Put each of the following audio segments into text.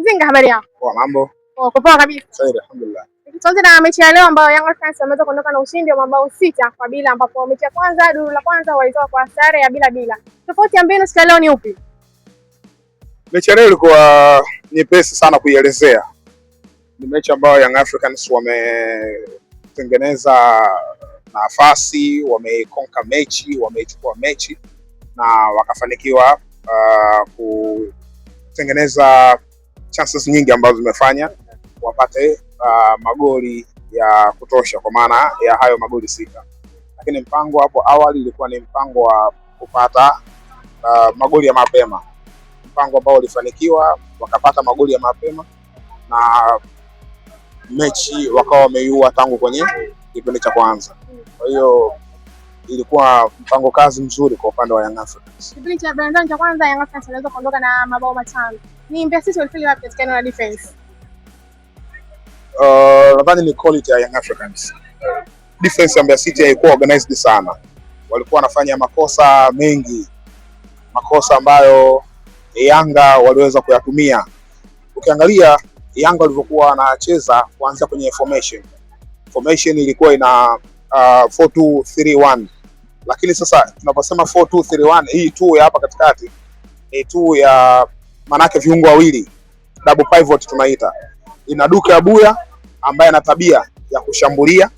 Zinga, habari yako? Poa, mambo? Poa kabisa. Sawa, alhamdulillah. Tuanze na mechi ya leo ambayo Young Africans wameweza kuondoka na ushindi wa mabao 6-0, ambapo mechi ya kwanza duru la kwanza walitoka kwa sare ya bila. Tofauti ya mbinu siku ya leo ni upi? Mechi ya leo ilikuwa nyepesi sana kuielezea. Ni mechi ambayo Young Africans wametengeneza nafasi, wamekonka mechi, wameichukua mechi na wakafanikiwa kutengeneza chances nyingi ambazo zimefanya wapate magoli ya kutosha kwa maana ya hayo magoli 6. Lakini mpango hapo awali ilikuwa ni mpango wa kupata magoli ya mapema, mpango ambao ulifanikiwa, wakapata magoli ya mapema na mechi wakawa wameiua tangu kwenye kipindi cha kwanza. Kwa hiyo ilikuwa mpango kazi mzuri kwa upande wa Young Africans. Kipindi cha kwanza Young Africans waliweza kuondoka na mabao 5. Ni Mbeya City walifeli wapi katika eneo la defense? Nadhani ni quality ya Young Africans. Defense ya Mbeya City haikuwa organized sana. Walikuwa wanafanya makosa mengi, makosa ambayo Yanga waliweza kuyatumia. Ukiangalia Yanga walivyokuwa wanacheza kuanzia kwenye formation ilikuwa ina 4-2-3-1, lakini sasa tunaposema 4-2-3-1, hii 2 ya hapa katikati ni 2 ya manake viungo wawili, double pivot tunaita. Ina Duke Abuya ambaye ana tabia ya kushambulia,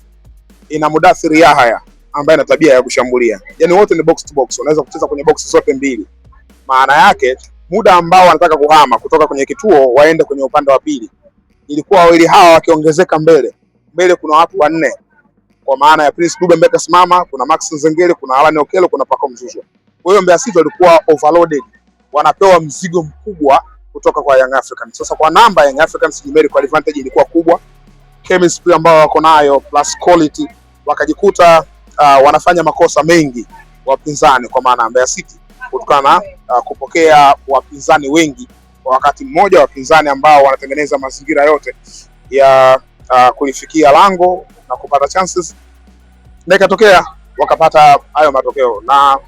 ina Mudathir Yahya ambaye ana tabia ya kushambulia. Yaani wote ni box to box, wanaweza kucheza kwenye box zote mbili. Maana yake muda ambao wanataka kuhama kutoka kwenye kituo waende kwenye upande wa pili, ilikuwa wawili hawa wakiongezeka mbele kuna watu 4, kwa maana ya Prince Dube mbeka simama, kuna Max Nzengeli, kuna Alan Okello, kuna Pacome Zouzoua. Kwa hiyo Mbeya City walikuwa overloaded, wanapewa mzigo mkubwa kutoka kwa Young Africans. Sasa kwa namba Young Africans numerical advantage ilikuwa kubwa, chemistry ambao wako nayo plus quality, wakajikuta wanafanya makosa mengi wapinzani, kwa maana Mbeya City kutokana na kupokea wapinzani wengi kwa wakati mmoja, wapinzani ambao wanatengeneza mazingira yote ya kulifikia lango na kupata chances, na ikatokea wakapata hayo matokeo, na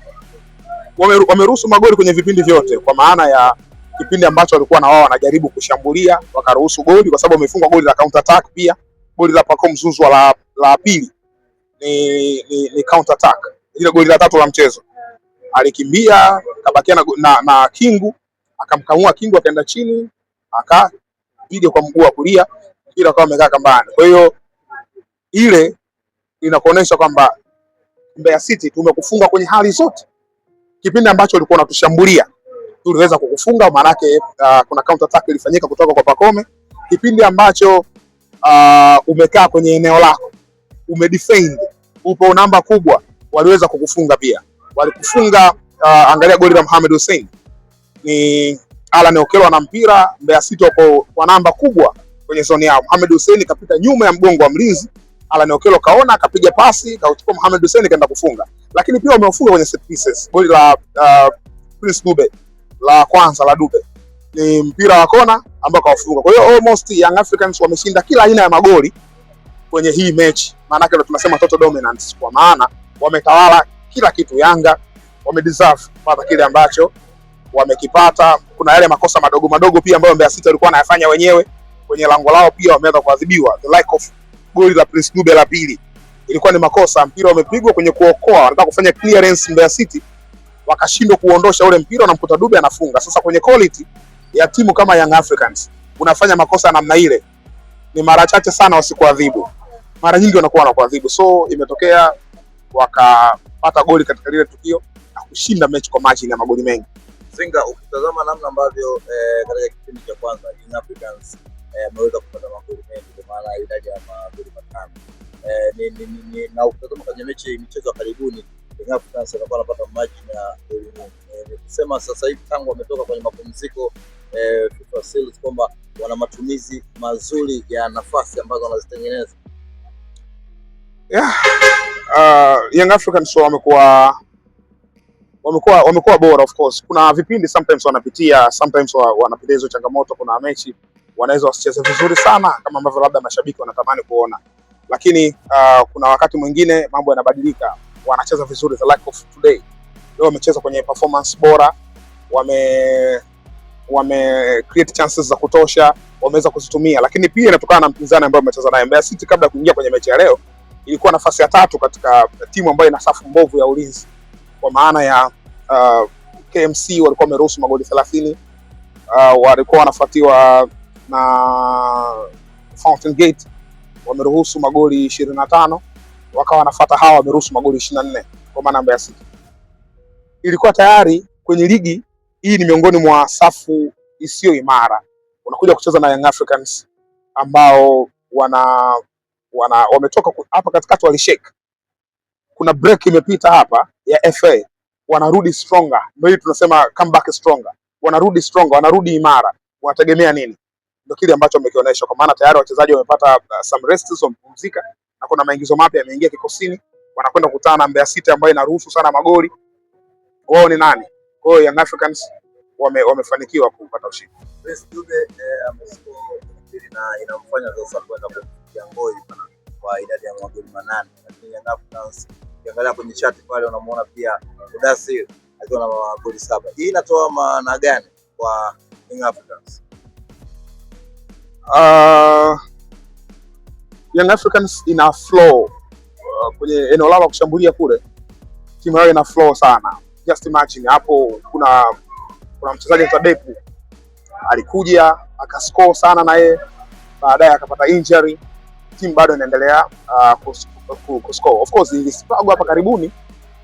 wameruhusu magoli kwenye vipindi vyote, kwa maana ya kipindi ambacho walikuwa na wao wanajaribu kushambulia wakaruhusu goli, kwa sababu wamefungwa goli la counter attack. Pia goli la Pacome Zouzoua la pili ni counter attack, ile goli la 3 la mchezo. Alikimbia kabakia na Kingu, akamkamua Kingu, akaenda chini akapiga kwa mguu wa kulia, mpira kwa amekaa kambani. Kwa hiyo ile inakuonesha kwamba Mbeya City tumekufunga kwenye hali zote. Kipindi ambacho ulikuwa unatushambulia tuliweza kukufunga, maana yake kuna counter attack ilifanyika kutoka kwa Pacome. Kipindi ambacho umekaa kwenye eneo lako, umedefend, upo namba kubwa, waliweza kukufunga pia. Walikufunga, angalia goli la Mohamed Hussein, ni Alan Okello na mpira, Mbeya City wako kwa namba kubwa kwenye zone yao. Mohamed Hussein kapita nyuma ya mgongo wa mlinzi, Alan Okello kaona, akapiga pasi, kauchukua Mohamed Hussein kaenda kufunga. Lakini pia wamefunga kwenye set pieces. Goli la Prince Dube la kwanza la Dube ni mpira wa kona ambao kawafunga. Kwa hiyo almost Young Africans wameshinda kila aina ya magoli kwenye hii mechi. Maana yake tunasema total dominance, kwa maana wametawala kila kitu. Yanga wamedeserve kupata kile ambacho wamekipata. Kuna yale makosa madogo pia ambayo Mbeya City walikuwa wanayafanya wenyewe kwenye lango lao, pia wameweza kuadhibiwa. The like of goli la Prince Dube la pili ilikuwa ni makosa, mpira umepigwa kwenye kuokoa, wanataka kufanya clearance Mbeya City, wakashindwa kuondosha ule mpira, na mkuta Dube anafunga. Sasa kwenye quality ya timu kama Young Africans, unafanya makosa namna ile, ni mara chache sana wasikuadhibu, mara nyingi wanakuwa wanakuadhibu. So imetokea wakapata goli katika lile tukio na kushinda mechi kwa margin ya magoli mengi. Zinga, ukitazama namna ambavyo katika kipindi cha kwanza Young Africans ameweza kupata magoli mengi, kwa maana idadi ya magoli 5, na ukitazama kwenye michezo karibuni Young Africans wanakuwa wanapata margin ya goli mengi. Nikisema sasa hivi tangu wametoka kwenye mapumziko FIFA Seals kwamba wana matumizi mazuri ya nafasi ambazo wanazitengeneza. Young Africans wamekuwa bora. Of course kuna vipindi sometimes wanapitia hizo changamoto. Kuna mechi wanaweza wasicheze vizuri sana kama ambavyo labda mashabiki wanatamani kuona, lakini kuna wakati mwingine mambo yanabadilika, wanacheza vizuri. The like of today, leo wamecheza kwenye performance bora, create chances za kutosha, wameweza kuzitumia, lakini pia inatokana na mpinzani ambaye umecheza naye. Mbeya City kabla ya kuingia kwenye mechi ya leo ilikuwa nafasi ya 3 katika timu ambayo ina safu mbovu ya ulinzi, kwa maana ya KMC walikuwa wameruhusu magoli 30, walikuwa wanafuatiwa na Fountain Gate wameruhusu magoli 25, wakawa wanafuata hawa wameruhusu magoli 24, kwa maana Mbeya City ilikuwa tayari kwenye ligi hii ni miongoni mwa safu isiyo imara. Unakuja kucheza na Young Africans ambao wametoka hapa katikati walishake. Kuna break imepita hapa ya FA, wanarudi stronger. Ndio tunasema comeback stronger. Wanarudi stronger, wanarudi imara. Wanategemea nini? Ndio kile ambacho wamekionyesha, kwa maana tayari wachezaji wamepata some rest, wamepumzika, na kuna maingizo mapya yameingia kikosini. Wanakwenda kukutana na Mbeya City ambayo inaruhusu sana magoli. Wao ni nani? Kwa hiyo Young Africans wamefanikiwa kupata ushindi. Prince Dube amescore na inamfanya sasa kwenda kufikia ngoi kwa idadi ya magoli 8. Lakini Young Africans ukiangalia kwenye chati pale unamuona pia Udasir akiwa na magoli 7. Hii inatoa maana gani kwa Young Africans? Young Africans ina flow kwenye eneo lao kushambulia kule. Timu yao ina flow sana. Just imagine hapo kuna mchezaji wa Depu alikuja akascore sana na yeye, baadaye akapata injury, timu bado inaendelea kuscore. Of course ili struggle hapa karibuni,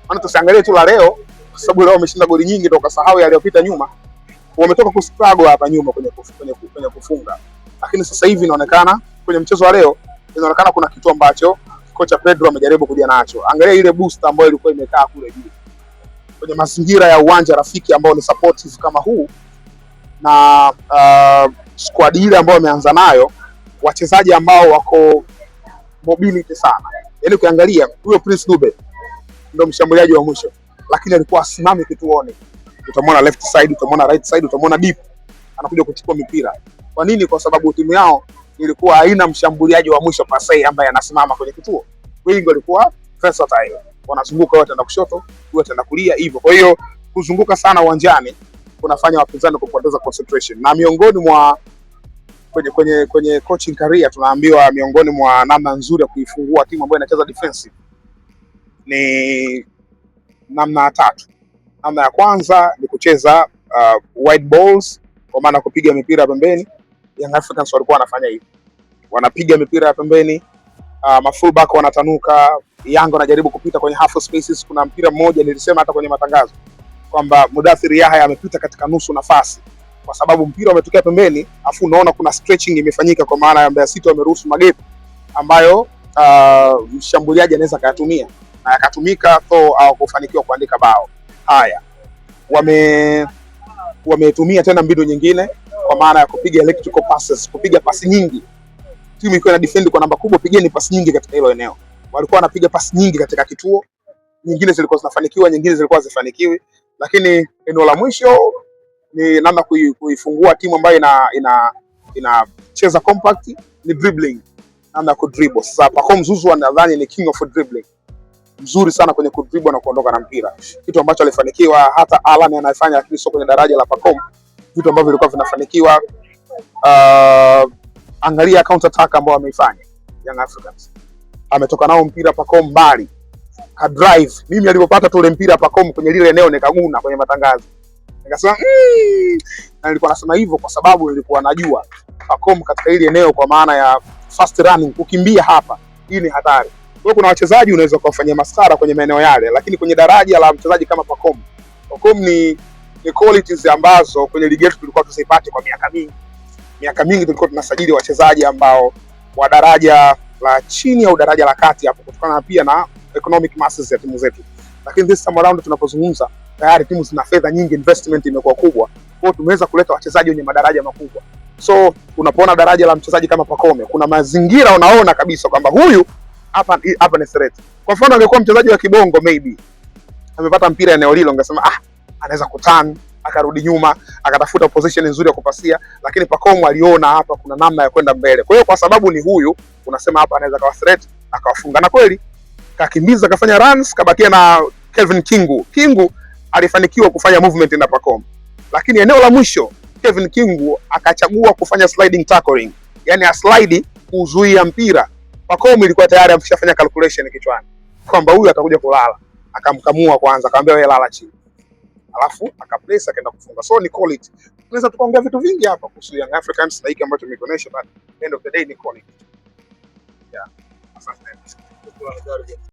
maana tusiangalie tu la leo kwa sababu leo wameshinda goli nyingi toka sahau yaliyopita nyuma. Wametoka kustruggle hapa nyuma kwenye kufunga. Lakini sasa hivi inaonekana kwenye mchezo wa leo inaonekana kuna kitu ambacho kocha Pedro amejaribu kuja nacho. Angalia ile boost ambayo ilikuwa imekaa kule juu. Kwenye mazingira ya uwanja rafiki ambao ni supportive kama huu, na squad ile ambayo wameanza nayo, wachezaji ambao wako mobility sana. Yaani ukiangalia huyo Prince Dube ndio mshambuliaji wa mwisho, lakini alikuwa asimame kituoni. Utamwona left side, utamwona right side, utamwona deep, anakuja kuchukua mipira. Kwa nini? Kwa sababu timu yao ilikuwa haina mshambuliaji wa mwisho pasei ambaye anasimama kwenye kituo. Wengi walikuwa versatile, wanazunguka, wote na kushoto, wote na kulia hivyo. Kwa hiyo kuzunguka sana uwanjani kunafanya wapinzani kupoteza concentration. Na miongoni mwa kwenye coaching career tunaambiwa miongoni mwa namna nzuri ya kuifungua timu ambayo inacheza defensive ni namna 3. Namna ya kwanza ni kucheza wide balls, kwa maana kupiga mipira ya pembeni. Young Africans walikuwa wanafanya hivi, wanapiga mipira ya pembeni, mafullback wanatanuka, Yanga wanajaribu kupita kwenye half spaces. Kuna mpira mmoja nilisema hata kwenye matangazo kwamba Mudathir Yahya amepita katika nusu nafasi, kwa sababu mpira umetokea pembeni, afu unaona kuna stretching imefanyika, kwa maana ya Mbeya City wameruhusu magep ambayo mshambuliaji anaweza kayatumia na yakatumika, au kufanikiwa kuandika bao. Haya, wametumia tena mbinu nyingine, kwa maana ya kupiga electrical passes, kupiga pasi nyingi. Timu ikiwa na defend kwa namba kubwa, pigeni pasi nyingi katika hilo eneo. Walikuwa wanapiga pasi nyingi katika kituo, nyingine zilikuwa zinafanikiwa, nyingine zilikuwa hazifanikiwi. Lakini eneo la mwisho ni namna kuifungua timu ambayo inacheza compact, ni dribbling, namna ku dribble. Sasa Pacome Zouzoua nadhani ni king of dribbling, mzuri sana kwenye ku dribble na kuondoka na mpira, kitu ambacho alifanikiwa hata Alan anayefanya, lakini sio kwenye daraja la Pacome, vitu ambavyo vilikuwa vinafanikiwa. Angalia counter attack ambao wameifanya Young Africans, ametoka nao mpira Pacome mbali, ka drive. Mimi alipopata tu ile mpira Pacome kwenye lile eneo nikaguna kwenye matangazo, nikasema na nilikuwa nasema hivyo kwa sababu nilikuwa najua Pacome katika ile eneo, kwa maana ya fast running, kukimbia hapa, hii ni hatari. Kwa hiyo kuna wachezaji unaweza kuwafanyia masara kwenye maeneo yale, lakini kwenye daraja la mchezaji kama Pacome ni qualities ambazo kwenye ligi yetu tulikuwa tusipate kwa miaka mingi tulikuwa tunasajili wachezaji ambao wa daraja la chini au daraja la kati hapo, kutokana pia na economic masses ya timu zetu. Lakini this time around tunapozungumza, tayari timu zina fedha nyingi, investment imekuwa kubwa, kwa hiyo tumeweza kuleta wachezaji wenye madaraja makubwa. So unapoona daraja la mchezaji kama Pacome, kuna mazingira unaona kabisa kwamba huyu hapa ni threat. Kwa mfano angekuwa mchezaji wa kibongo, maybe amepata mpira eneo lile, ungesema anaweza kuturn akarudi nyuma akatafuta position nzuri ya kupasia, lakini Pacome aliona hapa kuna namna ya kwenda mbele. Kwa hiyo kwa sababu ni huyu, unasema hapa anaweza kawa threat, akawafunga. Na kweli kakimbiza, akafanya runs, kabakia na Kelvin Kingu alifanikiwa kufanya movement na Pacome, lakini eneo la mwisho Kevin Kingu akachagua kufanya sliding tackling, yani aslide kuzuia mpira. Pacome ilikuwa tayari ameshafanya calculation kichwani kwamba huyu atakuja kulala, akamkamua kwanza, akamwambia wewe lala chini, alafu akaplace akaenda kufunga. So ni quality. Tunaweza tukaongea vitu vingi hapa kuhusu Young Africans na hiki ambacho nimeonyesha, but end of the day ni quality. Yeah. Asante.